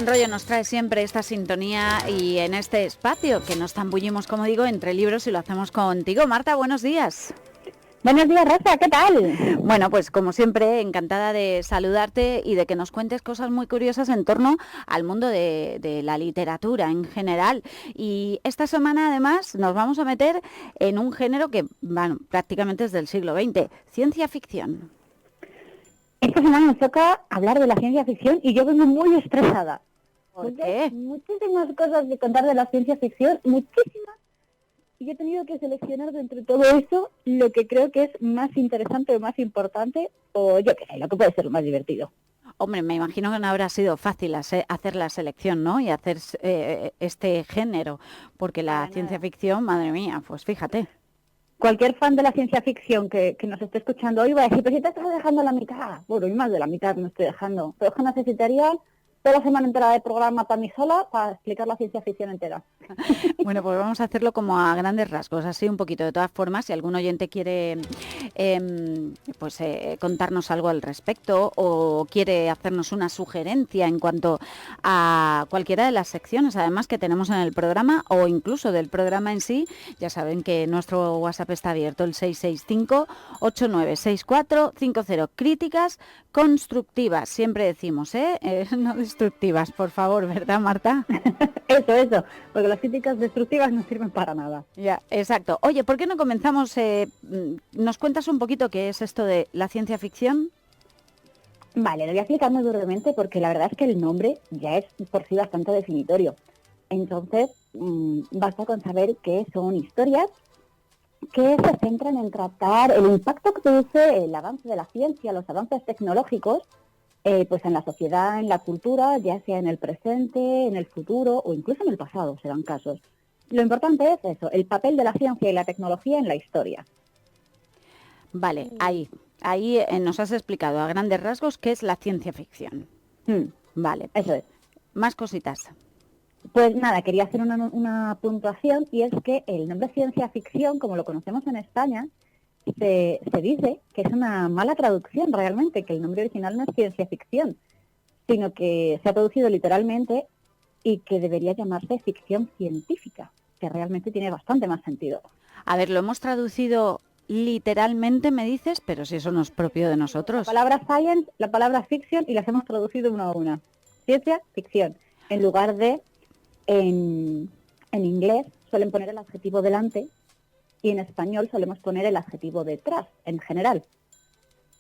buen rollo nos trae siempre esta sintonía y en este espacio que nos zambullimos, como digo, entre libros y lo hacemos contigo. Marta, buenos días. Buenos días, Rosa, ¿qué tal? Bueno, pues como siempre, encantada de saludarte y de que nos cuentes cosas muy curiosas en torno al mundo de la literatura en general. Y esta semana, además, nos vamos a meter en un género que, bueno, prácticamente es del siglo XX, ciencia ficción. Esta semana nos toca hablar de la ciencia ficción y yo vengo muy estresada. ¿Por qué? Hay muchísimas cosas que contar de la ciencia ficción, muchísimas. Y he tenido que seleccionar de entre todo eso lo que creo que es más interesante o más importante, o yo qué sé, lo que puede ser lo más divertido. Hombre, me imagino que no habrá sido fácil hacer la selección, ¿no? Y hacer este género, porque la ciencia ficción, madre mía, pues fíjate. Cualquier fan de la ciencia ficción que nos esté escuchando hoy va a decir, pero si te estás dejando la mitad. Bueno, y más de la mitad me estoy dejando. Pero es que necesitaría toda la semana entera de programa para mí sola para explicar la ciencia ficción entera. Bueno, pues vamos a hacerlo como a grandes rasgos, así un poquito. De todas formas, si algún oyente quiere contarnos algo al respecto o quiere hacernos una sugerencia en cuanto a cualquiera de las secciones, además que tenemos en el programa o incluso del programa en sí, ya saben que nuestro WhatsApp está abierto, el 665-896450. Críticas constructivas, siempre decimos, no destructivas, por favor, ¿verdad, Marta? Eso, porque las críticas destructivas no sirven para nada. Ya, exacto. Oye, ¿por qué no comenzamos? ¿Nos cuentas un poquito qué es esto de la ciencia ficción? Vale, lo voy a explicar muy brevemente porque la verdad es que el nombre ya es por sí bastante definitorio. Entonces, basta con saber que son historias que se centran en tratar el impacto que produce el avance de la ciencia, los avances tecnológicos, pues en la sociedad, en la cultura, ya sea en el presente, en el futuro o incluso en el pasado, se dan casos. Lo importante es eso, el papel de la ciencia y la tecnología en la historia. Vale, ahí nos has explicado a grandes rasgos qué es la ciencia ficción. Vale. Eso es. Más cositas. Pues nada, quería hacer una puntuación y es que el nombre ciencia ficción, como lo conocemos en España, se dice que es una mala traducción realmente, que el nombre original no es ciencia ficción, sino que se ha traducido literalmente y que debería llamarse ficción científica, que realmente tiene bastante más sentido. A ver, lo hemos traducido literalmente, me dices, pero si eso no es propio de nosotros. La palabra science, la palabra fiction y las hemos traducido una a una. Ciencia ficción, en lugar de en inglés suelen poner el adjetivo delante y en español solemos poner el adjetivo detrás, en general.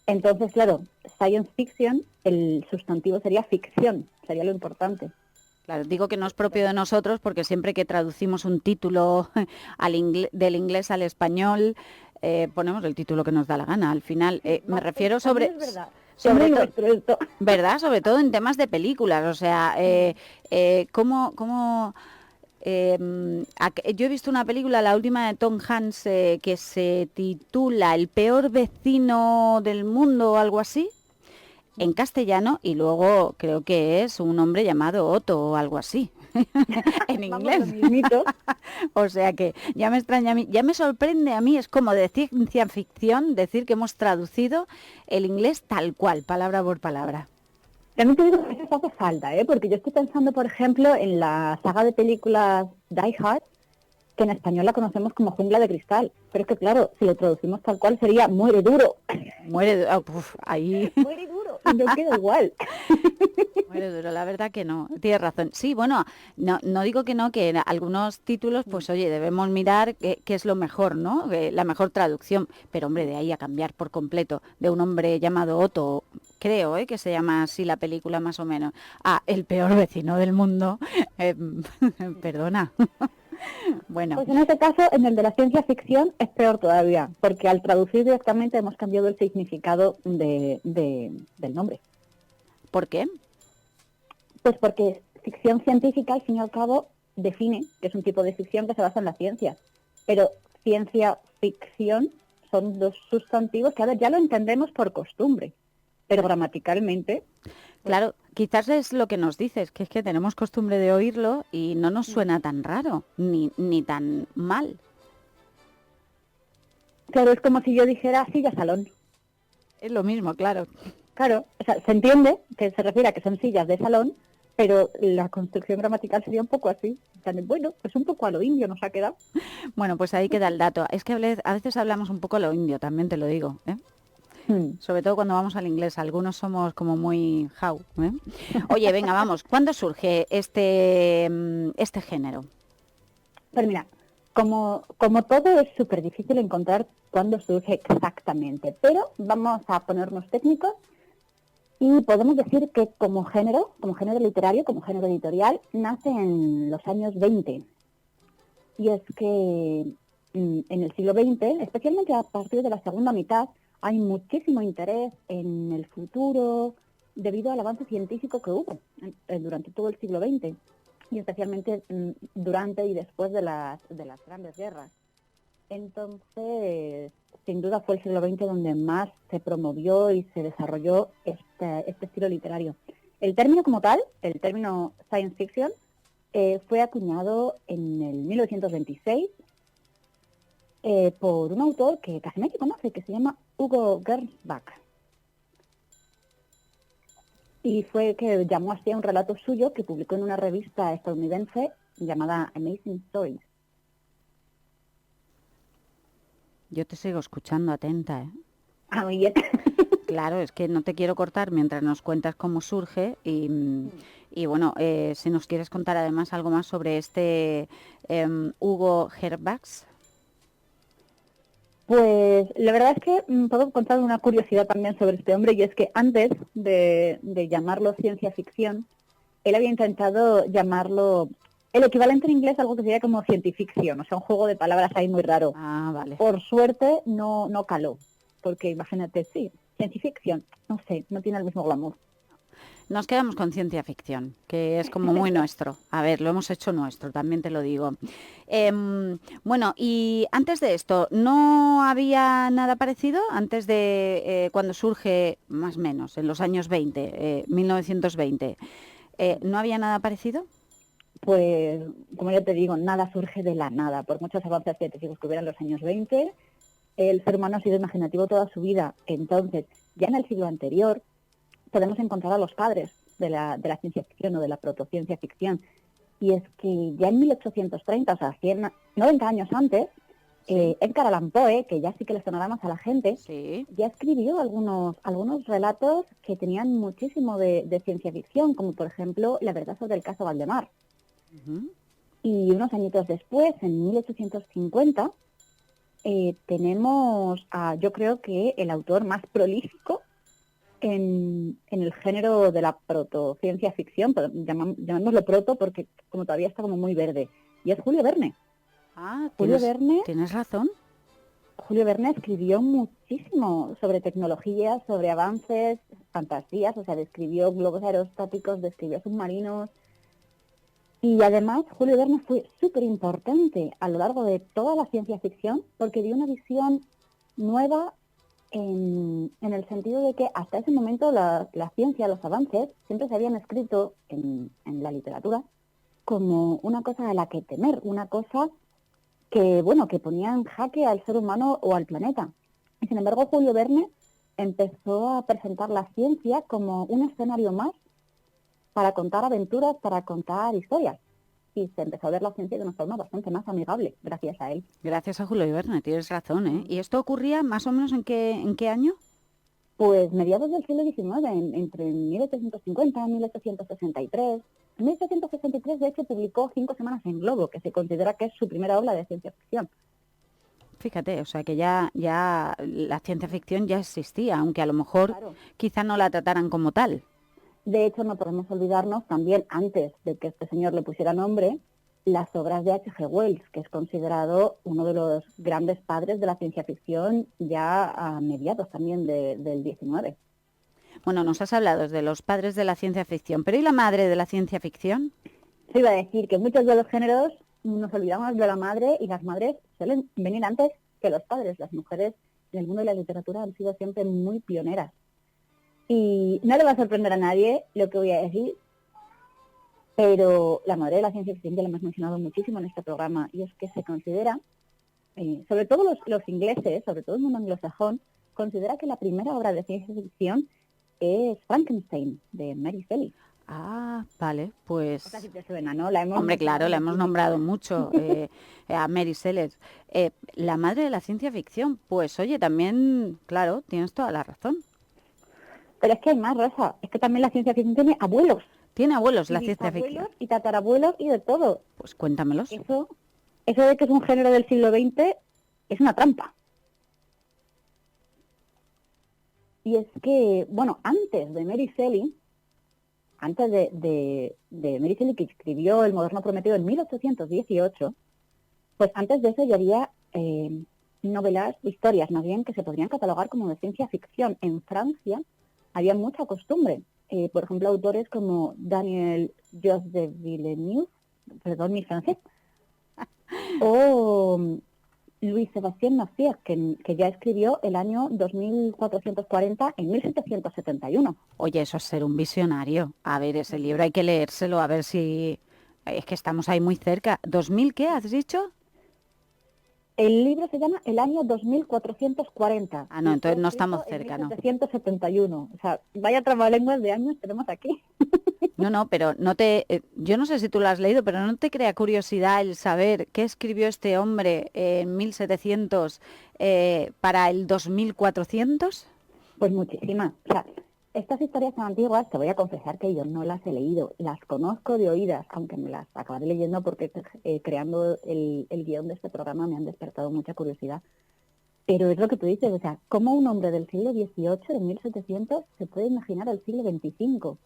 Entonces, claro, science fiction, el sustantivo sería ficción, sería lo importante. Claro, digo que no es propio de nosotros porque siempre que traducimos un título del inglés al español, ponemos el título que nos da la gana. Al final, me refiero sobre... Es verdad. ¿Verdad? Sobre todo en temas de películas, o sea, ¿cómo yo he visto una película, la última de Tom Hanks, que se titula El peor vecino del mundo o algo así, en castellano, y luego creo que es un hombre llamado Otto o algo así, en inglés. O sea que ya me extraña a mí, ya me sorprende a mí, es como de ciencia ficción decir que hemos traducido el inglés tal cual, palabra por palabra. También te digo que a veces hace falta, porque yo estoy pensando, por ejemplo, en la saga de películas Die Hard, que en español la conocemos como Jungla de Cristal. Pero es que, claro, si lo traducimos tal cual sería Muere duro. Muere duro, ahí. Muere duro, y no queda igual. Muere duro, la verdad que no, tienes razón. Sí, bueno, no digo que no, que en algunos títulos, pues oye, debemos mirar qué es lo mejor, ¿no? La mejor traducción. Pero hombre, de ahí a cambiar por completo de un hombre llamado Otto, creo, que se llama así la película más o menos, a El peor vecino del mundo, perdona. Bueno. Pues en este caso, en el de la ciencia ficción, es peor todavía, porque al traducir directamente hemos cambiado el significado del nombre. ¿Por qué? Pues porque ficción científica, al fin y al cabo, define que es un tipo de ficción que se basa en la ciencia. Pero ciencia ficción son dos sustantivos que, a ver, ya lo entendemos por costumbre, pero gramaticalmente... Claro, quizás es lo que nos dices, que es que tenemos costumbre de oírlo y no nos suena tan raro, ni tan mal. Claro, es como si yo dijera silla salón. Es lo mismo, claro. Claro, o sea, se entiende que se refiere a que son sillas de salón, pero la construcción gramatical sería un poco así. Bueno, pues un poco a lo indio nos ha quedado. Bueno, pues ahí queda el dato. Es que a veces hablamos un poco a lo indio, también te lo digo, ¿eh? Hmm. Sobre todo cuando vamos al inglés, algunos somos como muy how, ¿eh? Oye, venga, vamos, ¿cuándo surge este género? Pero mira, como todo es súper difícil encontrar cuándo surge exactamente, pero vamos a ponernos técnicos y podemos decir que como género literario, como género editorial, nace en los años 20. Y es que en el siglo XX, especialmente a partir de la segunda mitad, hay muchísimo interés en el futuro debido al avance científico que hubo durante todo el siglo XX y especialmente durante y después de las grandes guerras. Entonces, sin duda fue el siglo XX donde más se promovió y se desarrolló este estilo literario. El término como tal, el término science fiction, fue acuñado en el 1926 por un autor que casi nadie conoce, que se llama Hugo Gernsback. Y fue que llamó así a un relato suyo que publicó en una revista estadounidense llamada Amazing Stories. Yo te sigo escuchando atenta, ¿eh? Ah, muy bien. Claro, es que no te quiero cortar mientras nos cuentas cómo surge y bueno, si nos quieres contar además algo más sobre este Hugo Gerbax. Pues la verdad es que puedo contar una curiosidad también sobre este hombre, y es que antes de llamarlo ciencia ficción, él había intentado llamarlo el equivalente en inglés a algo que sería como cientificción, o sea, un juego de palabras ahí muy raro. Ah, vale. Por suerte no caló, porque imagínate, sí, cientificción, no sé, no tiene el mismo glamour. Nos quedamos con ciencia ficción, que es como muy nuestro. A ver, lo hemos hecho nuestro, también te lo digo. Bueno, y antes de esto, ¿no había nada parecido? Antes de cuando surge, más o menos, en los años 20, 1920, ¿no había nada parecido? Pues, como ya te digo, nada surge de la nada. Por muchos avances científicos que hubiera en los años 20, el ser humano ha sido imaginativo toda su vida. Entonces, ya en el siglo anterior, podemos encontrar a los padres de la ciencia ficción o de la protociencia ficción. Y es que ya en 1830, o sea, 90 años antes, Sí. Edgar Allan Poe, que ya sí que le sonará más a la gente, Sí. ya escribió algunos relatos que tenían muchísimo de ciencia ficción, como por ejemplo La verdad sobre el caso Valdemar. Uh-huh. Y unos añitos después, en 1850, tenemos yo creo que el autor más prolífico en el género de la protociencia ficción, pero llamémoslo proto porque como todavía está como muy verde, y es Julio Verne. Ah, Julio Verne, tienes razón. Julio Verne escribió muchísimo sobre tecnología, sobre avances, fantasías, o sea, describió globos aerostáticos, describió submarinos. Y además, Julio Verne fue súper importante a lo largo de toda la ciencia ficción porque dio una visión nueva en el sentido de que hasta ese momento la ciencia, los avances, siempre se habían escrito en la literatura como una cosa a la que temer, una cosa que, bueno, que ponía en jaque al ser humano o al planeta. Y sin embargo, Julio Verne empezó a presentar la ciencia como un escenario más para contar aventuras, para contar historias. Y se empezó a ver la ciencia de una forma bastante más amigable, gracias a él. Gracias a Julio Verne, tienes razón, ¿eh? ¿Y esto ocurría más o menos en qué año? Pues mediados del siglo XIX, entre 1850 y 1863. En 1863, de hecho, publicó 5 semanas en Globo, que se considera que es su primera obra de ciencia ficción. Fíjate, o sea que ya la ciencia ficción ya existía, aunque a lo mejor Claro. quizá no la trataran como tal. De hecho, no podemos olvidarnos también, antes de que este señor le pusiera nombre, las obras de H.G. Wells, que es considerado uno de los grandes padres de la ciencia ficción ya a mediados también del XIX. Bueno, nos has hablado de los padres de la ciencia ficción, pero ¿y la madre de la ciencia ficción? Se iba a decir que muchos de los géneros nos olvidamos de la madre, y las madres suelen venir antes que los padres. Las mujeres en el mundo de la literatura han sido siempre muy pioneras. Y no le va a sorprender a nadie lo que voy a decir, pero la madre de la ciencia ficción ya la hemos mencionado muchísimo en este programa, y es que se considera, sobre todo los ingleses, sobre todo el mundo anglosajón, considera que la primera obra de ciencia ficción es Frankenstein, de Mary Shelley. Ah, vale, O sea, si pues... te suena, ¿no? La hemos Hombre, mencionado claro, la hemos muchísimo. nombrado mucho, a Mary Shelley. La madre de la ciencia ficción. Pues oye, también, claro, tienes toda la razón. Pero es que hay más, Rosa. Es que también la ciencia ficción tiene abuelos Tiene abuelos y la ciencia ficción. bisabuelos y tatarabuelos y de todo. Pues cuéntamelos. Eso, eso de que es un género del siglo XX es una trampa. Y es que, bueno, antes de Mary Shelley, antes de Mary Shelley, que escribió El moderno Prometeo en 1818, pues antes de eso ya había novelas, historias más bien, que se podrían catalogar como de ciencia ficción. En Francia había mucha costumbre. Por ejemplo, autores como Daniel Jos de Villeneuve, perdón mi francés, o Luis Sebastián Massieu, que ya escribió el año 2440 en 1771. Oye, eso es ser un visionario. A ver, ese libro hay que leérselo, a ver si... Es que estamos ahí muy cerca. ¿2000 qué has dicho? El libro se llama El año 2440 Ah, no, y fue entonces no escrito estamos en cerca, no. 1771. O sea, vaya trabalenguas de años tenemos aquí. No, no, pero no te... yo no sé si tú lo has leído, pero ¿no te crea curiosidad el saber qué escribió este hombre en 1700 para el 2400? Pues muchísimas. O sea, estas historias tan antiguas, te voy a confesar que yo no las he leído, las conozco de oídas, aunque me las acabaré leyendo porque creando el guión de este programa me han despertado mucha curiosidad. Pero es lo que tú dices, o sea, ¿cómo un hombre del siglo XVIII, de 1700, se puede imaginar el siglo XXV?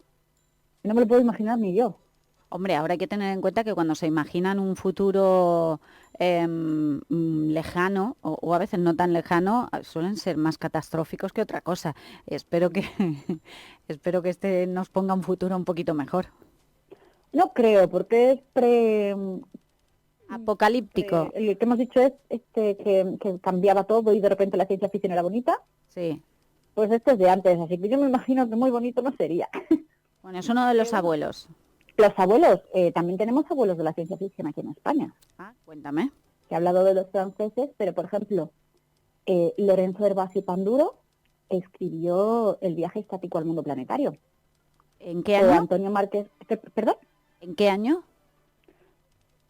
No me lo puedo imaginar ni yo. Hombre, ahora hay que tener en cuenta que cuando se imaginan un futuro lejano, o a veces no tan lejano, suelen ser más catastróficos que otra cosa. Espero que, espero que este nos ponga un futuro un poquito mejor. No creo, porque es Apocalíptico, el que hemos dicho es que cambiaba todo y de repente la ciencia ficción era bonita. sí. Pues esto es de antes, así que yo me imagino que muy bonito no sería. Bueno, es uno de los Pero bueno, abuelos. los abuelos, también tenemos abuelos de la ciencia ficción aquí en España. Ah, cuéntame. Que he hablado de los franceses, pero por ejemplo, Lorenzo Herbazzi Panduro escribió El viaje estático al mundo planetario. ¿En qué O año? Antonio Márquez, perdón, ¿En qué año?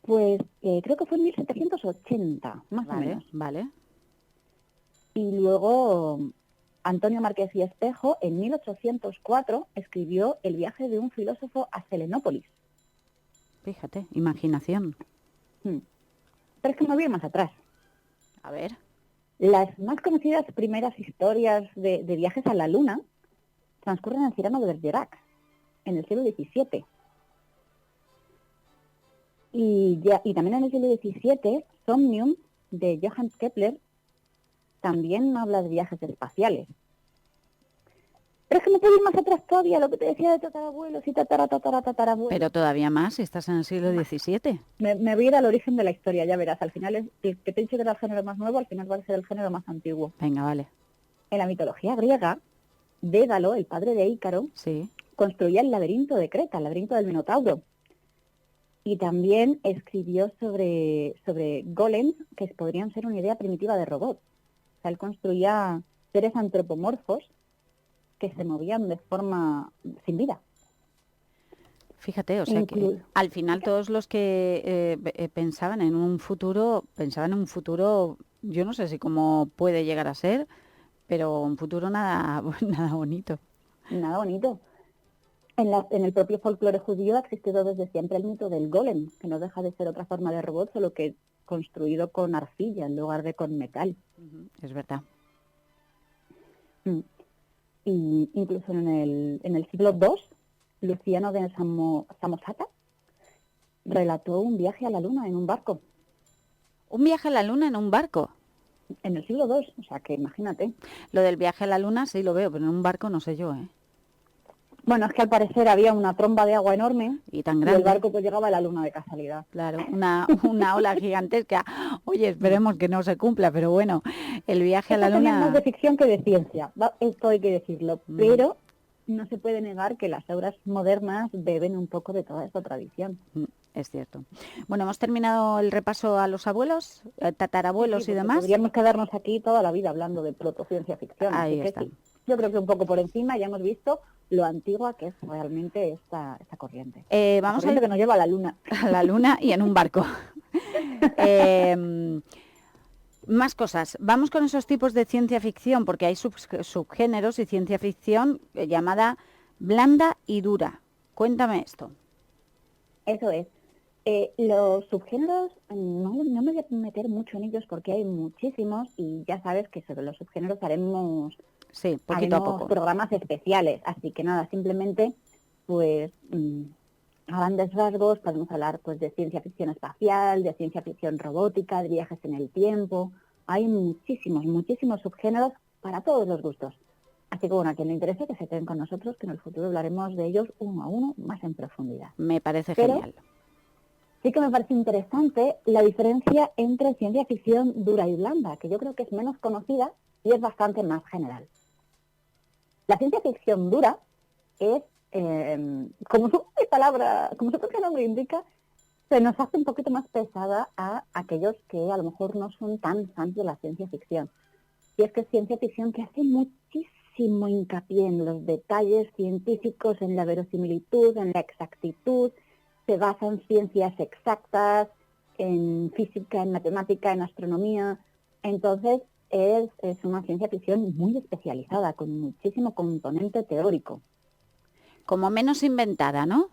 pues creo que fue en 1780, más o Vale, menos. vale. Y luego Antonio Márquez y Espejo, en 1804, escribió El viaje de un filósofo a Selenópolis. Fíjate, imaginación. Hmm. Pero es que me voy a ir más atrás. A ver. Las más conocidas primeras historias de viajes a la Luna transcurren en Cyrano de Bergerac, en el siglo XVII. Y también en el siglo XVII, Somnium, de Johann Kepler, también habla de viajes espaciales. Pero es que me puedo ir más atrás todavía, lo que te decía de tatarabuelos y tatarabuelos. Pero todavía más, si estás en el siglo Más. XVII. Me voy a ir al origen de la historia, ya verás. Al final, el que te he dicho que era el género más nuevo, al final va a ser el género más antiguo. Venga, vale. En la mitología griega, Dédalo, el padre de Ícaro, Sí. construía el laberinto de Creta, el laberinto del Minotauro. Y también escribió sobre golems, que podrían ser una idea primitiva de robot. O sea, él construía seres antropomorfos que se movían de forma sin vida. Fíjate, o sea que al final todos los que pensaban en un futuro, yo no sé si cómo puede llegar a ser, pero un futuro nada, nada bonito. Nada bonito. En el propio folclore judío ha existido desde siempre el mito del golem, que no deja de ser otra forma de robot, solo que construido con arcilla en lugar de con metal. Es verdad. Y incluso en el siglo II, Luciano de Samosata relató un viaje a la Luna en un barco. Un viaje a la luna en un barco. En el siglo II, o sea que imagínate. Lo del viaje a la luna sí lo veo, pero en un barco no sé yo, ¿eh? Bueno, es que al parecer había una tromba de agua enorme Y tan y el grande. barco pues llegaba a la Luna de casualidad. Claro, una ola gigantesca. Oye, esperemos que no se cumpla, pero bueno, el viaje a la Esto también es más luna... de ficción que de ciencia, esto hay que decirlo, pero no se puede negar que las obras modernas beben un poco de toda esta tradición. Es cierto. Bueno, hemos terminado el repaso a los abuelos, tatarabuelos Sí, y porque demás. podríamos quedarnos aquí toda la vida hablando de protociencia ficción, Ahí así que está. sí. yo creo que un poco por encima ya hemos visto lo antigua que es realmente esta corriente. Vamos la corriente que nos lleva a la Luna. A la Luna y en un barco. Más cosas. Vamos con esos tipos de ciencia ficción, porque hay subgéneros y ciencia ficción llamada blanda y dura. Cuéntame esto. Eso es. Los subgéneros, no me voy a meter mucho en ellos porque hay muchísimos y ya sabes que sobre los subgéneros haremos poquito a poco programas especiales. Así que nada, simplemente, pues, a grandes rasgos podemos hablar pues de ciencia ficción espacial, de ciencia ficción robótica, de viajes en el tiempo. Hay muchísimos subgéneros para todos los gustos. Así que bueno, a quien le interese que se queden con nosotros, que en el futuro hablaremos de ellos uno a uno más en profundidad. Me parece genial. Sí que me parece interesante la diferencia entre ciencia ficción dura y blanda, que yo creo que es menos conocida y es bastante más general. La ciencia ficción dura es, como su propio nombre indica, se nos hace un poquito más pesada a aquellos que a lo mejor no son tan fans de la ciencia ficción. Y es que es ciencia ficción que hace muchísimo hincapié en los detalles científicos, en la verosimilitud, en la exactitud, se basa en ciencias exactas, en física, en matemática, en astronomía. Entonces es una ciencia ficción muy especializada, con muchísimo componente teórico. Como menos inventada, ¿no?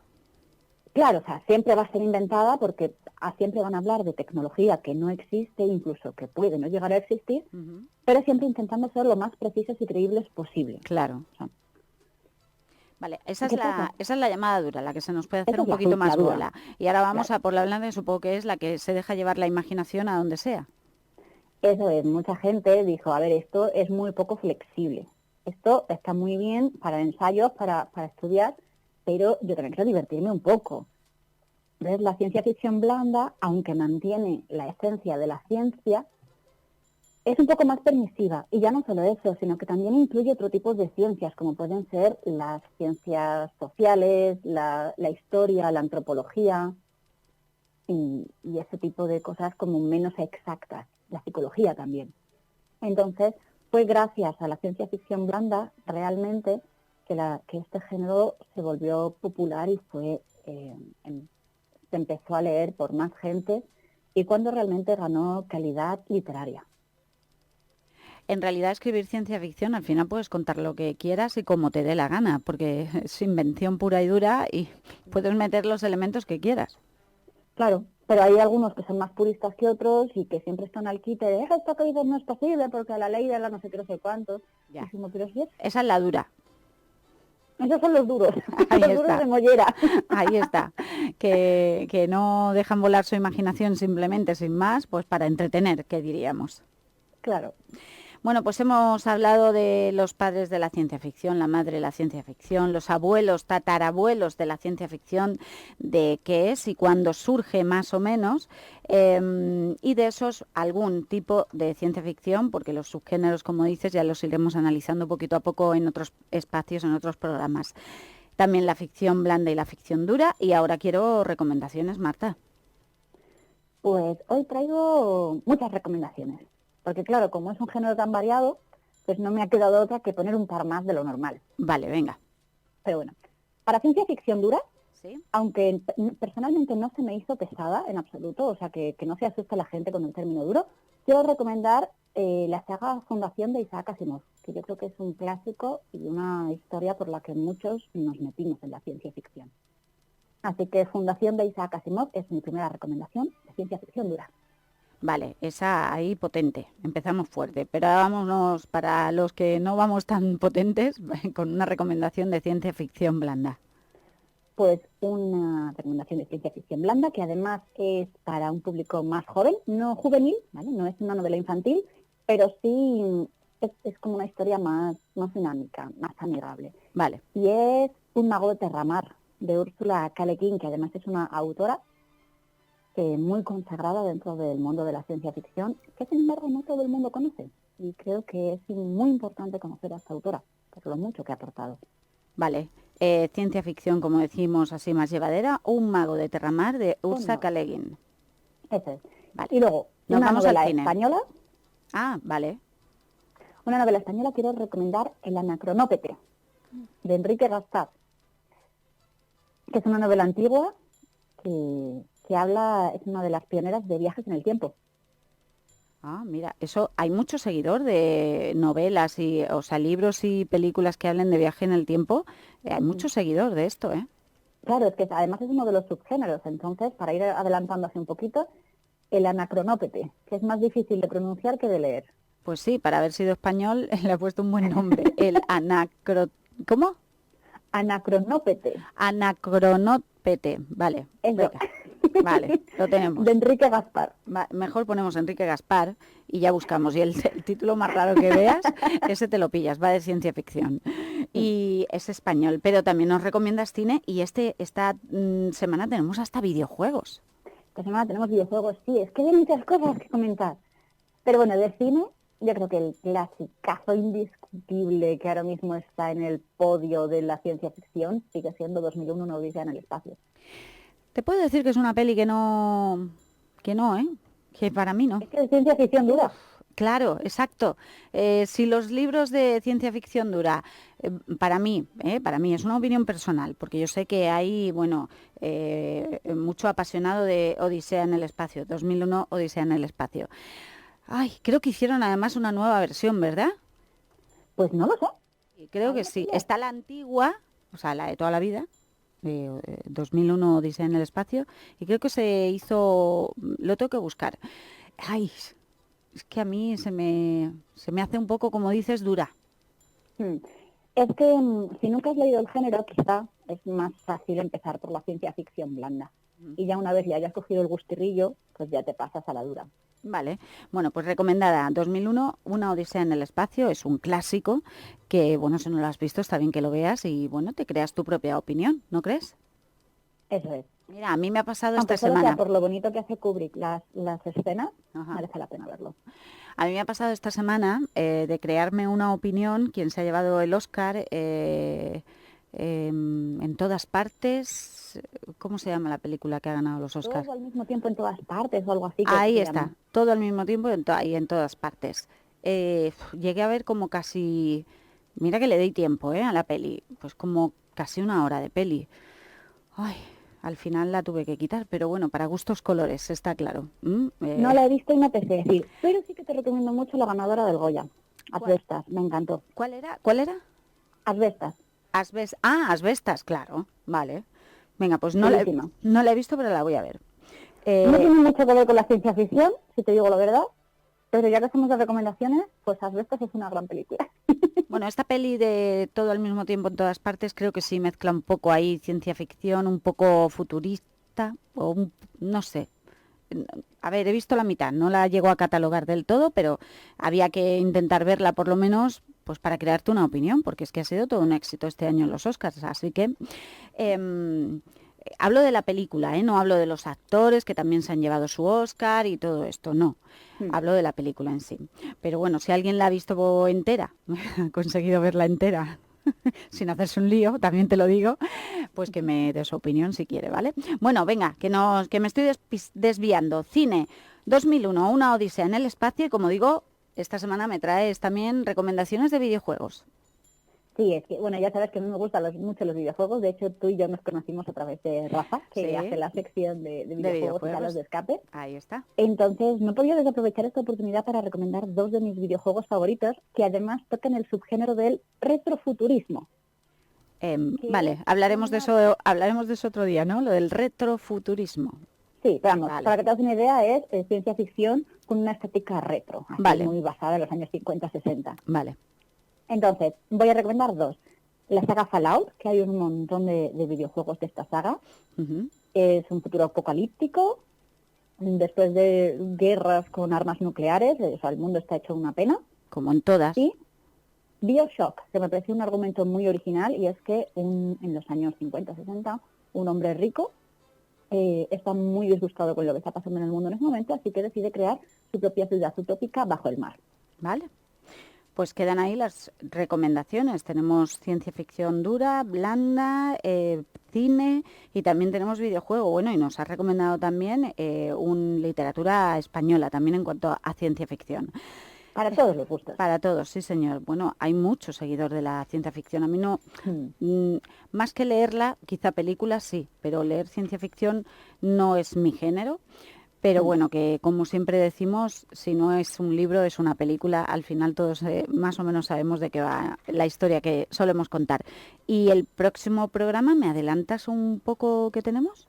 Claro, o sea, siempre va a ser inventada porque siempre van a hablar de tecnología que no existe, incluso que puede no llegar a existir, pero siempre intentando ser lo más precisos y creíbles posible. Claro. O sea, vale, esa es la llamada dura, la que se nos puede hacer un poquito más bola. Y ahora vamos a por la blanda, que supongo que es la que se deja llevar la imaginación a donde sea. Eso es, mucha gente dijo, a ver, esto es muy poco flexible. Esto está muy bien para ensayos, para estudiar, pero yo también quiero divertirme un poco. Entonces, la ciencia ficción blanda, aunque mantiene la esencia de la ciencia, es un poco más permisiva. Y ya no solo eso, sino que también incluye otro tipo de ciencias, como pueden ser las ciencias sociales, la historia, la antropología y ese tipo de cosas como menos exactas, la psicología también. Entonces, fue gracias a la ciencia ficción blanda realmente que este género se volvió popular y se empezó a leer por más gente y cuando realmente ganó calidad literaria. En realidad, escribir ciencia ficción, al final puedes contar lo que quieras y como te dé la gana, porque es invención pura y dura y puedes meter los elementos que quieras. Claro, pero hay algunos que son más puristas que otros y que siempre están al quite de esto que dices no es posible porque la ley de la no sé qué, no sé cuántos. Ya. Pero sí es. Esa es la dura. Esos son los duros, Ahí los está. duros de mollera. Ahí está, que no dejan volar su imaginación simplemente, sin más, pues para entretener, ¿qué diríamos? Claro. Bueno, pues hemos hablado de los padres de la ciencia ficción, la madre de la ciencia ficción, los abuelos, tatarabuelos de la ciencia ficción, de qué es y cuándo surge más o menos, y de esos algún tipo de ciencia ficción, porque los subgéneros, como dices, ya los iremos analizando poquito a poco en otros espacios, en otros programas. También la ficción blanda y la ficción dura, y ahora quiero recomendaciones, Marta. Pues hoy traigo muchas recomendaciones. Porque claro, como es un género tan variado, pues no me ha quedado otra que poner un par más de lo normal. Vale, venga. Pero bueno, para ciencia ficción dura, ¿sí? Aunque personalmente no se me hizo pesada en absoluto, o sea que no se asuste la gente con el término duro, quiero recomendar la saga Fundación de Isaac Asimov, que yo creo que es un clásico y una historia por la que muchos nos metimos en la ciencia ficción. Así que Fundación de Isaac Asimov es mi primera recomendación de ciencia ficción dura. Vale, esa ahí potente, empezamos fuerte, pero ahora vámonos para los que no vamos tan potentes con una recomendación de ciencia ficción blanda. Pues una recomendación de ciencia ficción blanda que además es para un público más joven, no juvenil, ¿vale? No es una novela infantil, pero sí es como una historia más dinámica, más amigable. Vale. Y es Un mago de Terramar, de Úrsula K. Le Guin, que además es una autora muy consagrada dentro del mundo de la ciencia ficción, que sin embargo no todo el mundo conoce. Y creo que es muy importante conocer a esta autora, por lo mucho que ha aportado. Vale, ciencia ficción, como decimos, así más llevadera, Un mago de Terramar, de Úrsula K. Le Guin. Eso es. Vale. Y luego, nos una vamos novela al cine española. Ah, vale. Una novela española quiero recomendar El Anacronópete, de Enrique Gaspar, que es una novela antigua que habla, es una de las pioneras de viajes en el tiempo. Ah, mira, eso hay mucho seguidor de novelas y, o sea, libros y películas que hablen de viaje en el tiempo. Hay mucho seguidor de esto, ¿eh? Claro, es que además es uno de los subgéneros, entonces, para ir adelantando hace un poquito, El Anacronópete, que es más difícil de pronunciar que de leer. Pues sí, para haber sido español le ha puesto un buen nombre. El ¿Cómo? Anacronópete. Anacronópete. Vale, Eso. venga. Vale, lo tenemos. De Enrique Gaspar. Mejor ponemos Enrique Gaspar y ya buscamos. Y el título más raro que veas, ese te lo pillas, va de ciencia ficción. Y es español, pero también nos recomiendas cine y esta semana tenemos hasta videojuegos. Esta semana tenemos videojuegos, sí, es que hay muchas cosas que comentar. Pero bueno, de cine, yo creo que el clasicazo indiscutible que ahora mismo está en el podio de la ciencia ficción sigue siendo 2001, una odisea en el espacio. Te puedo decir que es una peli que no, ¿eh? Que para mí no. Es que de ciencia ficción dura. Claro, exacto. Si los libros de ciencia ficción dura, para mí es una opinión personal, porque yo sé que hay, bueno, mucho apasionado de Odisea en el espacio, 2001 Odisea en el espacio. Ay, creo que hicieron además una nueva versión, ¿verdad? Pues no lo sé. Creo que sí. Está la antigua, o sea, la de toda la vida, de 2001 Odisea en el espacio, y creo que se hizo, lo tengo que buscar. Ay, es que a mí se me hace un poco, como dices, dura. Es que si nunca has leído el género, quizá es más fácil empezar por la ciencia ficción blanda. Y ya una vez le hayas cogido el gustirrillo, pues ya te pasas a la dura. Vale, bueno, pues recomendada 2001, Una Odisea en el espacio, es un clásico que, bueno, si no lo has visto está bien que lo veas y, bueno, te creas tu propia opinión, ¿no crees? Eso es. Mira, a mí me ha pasado Aunque esta solo semana. sea por lo bonito que hace Kubrick las escenas, Ajá. merece la pena verlo. A mí me ha pasado esta semana de crearme una opinión, quien se ha llevado el Oscar en todas partes. ¿Cómo se llama la película que ha ganado los Oscars? Todo al mismo tiempo en todas partes o algo así. Ahí se está, llama. todo al mismo tiempo y en todas partes. Llegué a ver como casi, mira que le di tiempo a la peli, pues como casi una hora de peli. Ay, al final la tuve que quitar, pero bueno, para gustos colores, está claro. No la he visto y no te sé decir, pero sí que te recomiendo mucho la ganadora del Goya. Asbestas, me encantó. ¿Cuál era? ¿Cuál era? Asbestas. Asbestas, claro, vale. Venga, pues no la he visto, pero la voy a ver. No tiene mucho que ver con la ciencia ficción, si te digo la verdad, pero ya que hacemos de recomendaciones, pues Asbestas es una gran película. Bueno, esta peli de todo al mismo tiempo en todas partes creo que sí mezcla un poco ahí ciencia ficción, un poco futurista, no sé. A ver, he visto la mitad, no la llego a catalogar del todo, pero había que intentar verla por lo menos pues para crearte una opinión, porque es que ha sido todo un éxito este año en los Oscars. Así que hablo de la película, no hablo de los actores que también se han llevado su Oscar y todo esto, no. Hablo de la película en sí. Pero bueno, si alguien la ha visto entera, ha conseguido verla entera, sin hacerse un lío, también te lo digo, pues que me dé su opinión si quiere, ¿vale? Bueno, venga, que me estoy desviando. Cine 2001, Una Odisea en el espacio y como digo, esta semana me traes también recomendaciones de videojuegos. Sí, es que, bueno, ya sabes que a mí me gustan mucho los videojuegos. De hecho, tú y yo nos conocimos a través de Rafa, que hace la sección de videojuegos y salas de escape. Ahí está. Entonces, no podía desaprovechar esta oportunidad para recomendar dos de mis videojuegos favoritos, que además tocan el subgénero del retrofuturismo. Vale, hablaremos de eso otro día, ¿no? Lo del retrofuturismo. Sí, pero vamos, para que te hagas una idea, es ciencia ficción con una estética retro, así muy basada en los años 50-60. Vale. Entonces, voy a recomendar dos. La saga Fallout, que hay un montón de videojuegos de esta saga. Es un futuro apocalíptico, después de guerras con armas nucleares, o sea, el mundo está hecho una pena. Como en todas. Y BioShock, que me pareció un argumento muy original, y es que en los años 50-60, un hombre rico está muy disgustado con lo que está pasando en el mundo en ese momento, así que decide crear su propia ciudad utópica bajo el mar. Vale. Pues quedan ahí las recomendaciones. Tenemos ciencia ficción dura, blanda, cine y también tenemos videojuego. Bueno, y nos ha recomendado también literatura española, también en cuanto a ciencia ficción. Para todos los gustos. Para todos, sí señor. Bueno, hay muchos seguidores de la ciencia ficción. A mí no, más que leerla, quizá películas sí, pero leer ciencia ficción no es mi género. Pero bueno, que como siempre decimos, si no es un libro, es una película. Al final todos más o menos sabemos de qué va la historia que solemos contar. ¿Y el próximo programa, me adelantas un poco qué tenemos?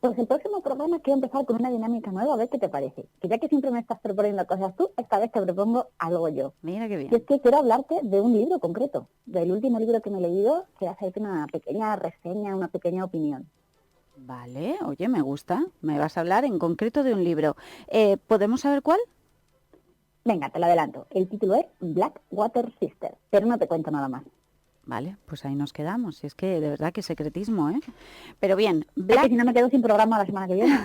Pues el próximo programa quiero empezar con una dinámica nueva, a ver qué te parece. Que ya que siempre me estás proponiendo cosas tú, esta vez te propongo algo yo. Mira qué bien. Y es que quiero hablarte de un libro concreto, del último libro que me he leído, que hacerte una pequeña reseña, una pequeña opinión. Vale, oye, me gusta. Me vas a hablar en concreto de un libro. ¿Podemos saber cuál? Venga, te lo adelanto. El título es Blackwater Sister, pero no te cuento nada más. Vale, pues ahí nos quedamos. Y es que de verdad que secretismo, ¿eh? Pero bien, Es que si no me quedo sin programa la semana que viene.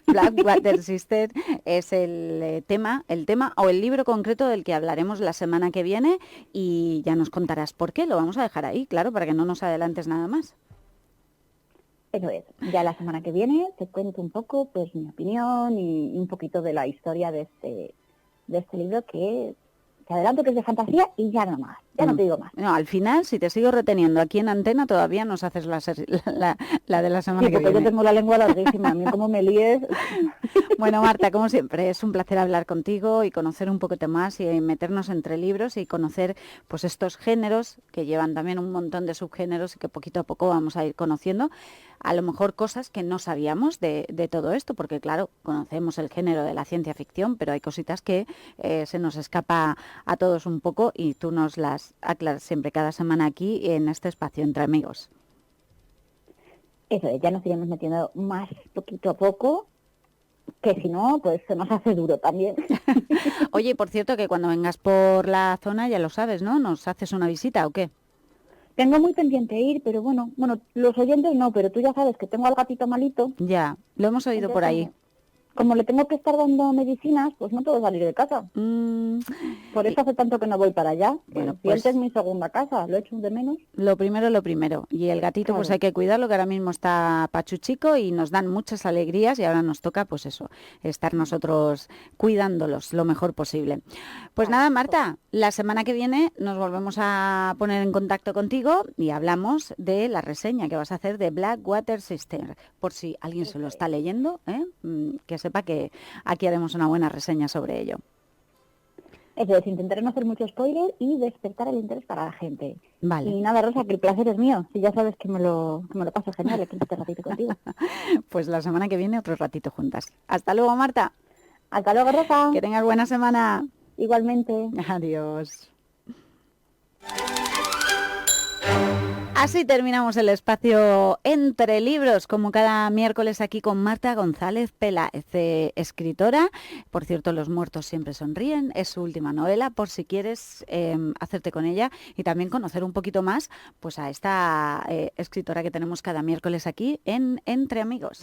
Blackwater Sister es el tema o el libro concreto del que hablaremos la semana que viene y ya nos contarás por qué. Lo vamos a dejar ahí, claro, para que no nos adelantes nada más. Eso es. Ya la semana que viene te cuento un poco pues mi opinión y un poquito de la historia de este libro que te adelanto que es de fantasía y ya no más. Ya no te digo más. No, al final, si te sigo reteniendo aquí en antena, todavía nos haces la de la semana Sí, que porque viene. yo tengo la lengua larguísima. A mí como me líes... Bueno, Marta, como siempre, es un placer hablar contigo y conocer un poquito más y meternos entre libros y conocer pues estos géneros que llevan también un montón de subgéneros y que poquito a poco vamos a ir conociendo. A lo mejor cosas que no sabíamos de todo esto, porque claro, conocemos el género de la ciencia ficción, pero hay cositas que se nos escapa a todos un poco y tú nos las aclaras siempre cada semana aquí en este espacio entre amigos. Eso es, ya nos iremos metiendo más poquito a poco, que si no, pues se nos hace duro también. Oye, por cierto, que cuando vengas por la zona, ya lo sabes, ¿no? ¿Nos haces una visita o qué? Tengo muy pendiente ir, pero bueno, los oyentes no, pero tú ya sabes que tengo al gatito malito. Ya, lo hemos oído por ahí. Como le tengo que estar dando medicinas, pues no puedo salir de casa. Por eso hace tanto que no voy para allá. Bueno, pues es mi segunda casa, lo echo de menos. Lo primero. Y el gatito, claro, pues hay que cuidarlo, que ahora mismo está pachuchico y nos dan muchas alegrías y ahora nos toca, pues eso, estar nosotros cuidándolos lo mejor posible. Pues nada, Marta, la semana que viene nos volvemos a poner en contacto contigo y hablamos de la reseña que vas a hacer de Blackwater Sister. Por si alguien se lo está leyendo, que sepa que aquí haremos una buena reseña sobre ello. Eso es, intentaré no hacer mucho spoiler y despertar el interés para la gente. Vale. Y nada, Rosa, que el placer es mío. Si ya sabes que me lo paso genial aquí este ratito contigo. Pues la semana que viene otro ratito juntas. Hasta luego, Marta. Hasta luego, Rosa. Que tengas buena semana. Igualmente. Adiós. Así terminamos el espacio Entre Libros, como cada miércoles aquí con Marta González Peláez, escritora. Por cierto, Los muertos siempre sonríen, es su última novela, por si quieres hacerte con ella y también conocer un poquito más pues a esta escritora que tenemos cada miércoles aquí en Entre Amigos.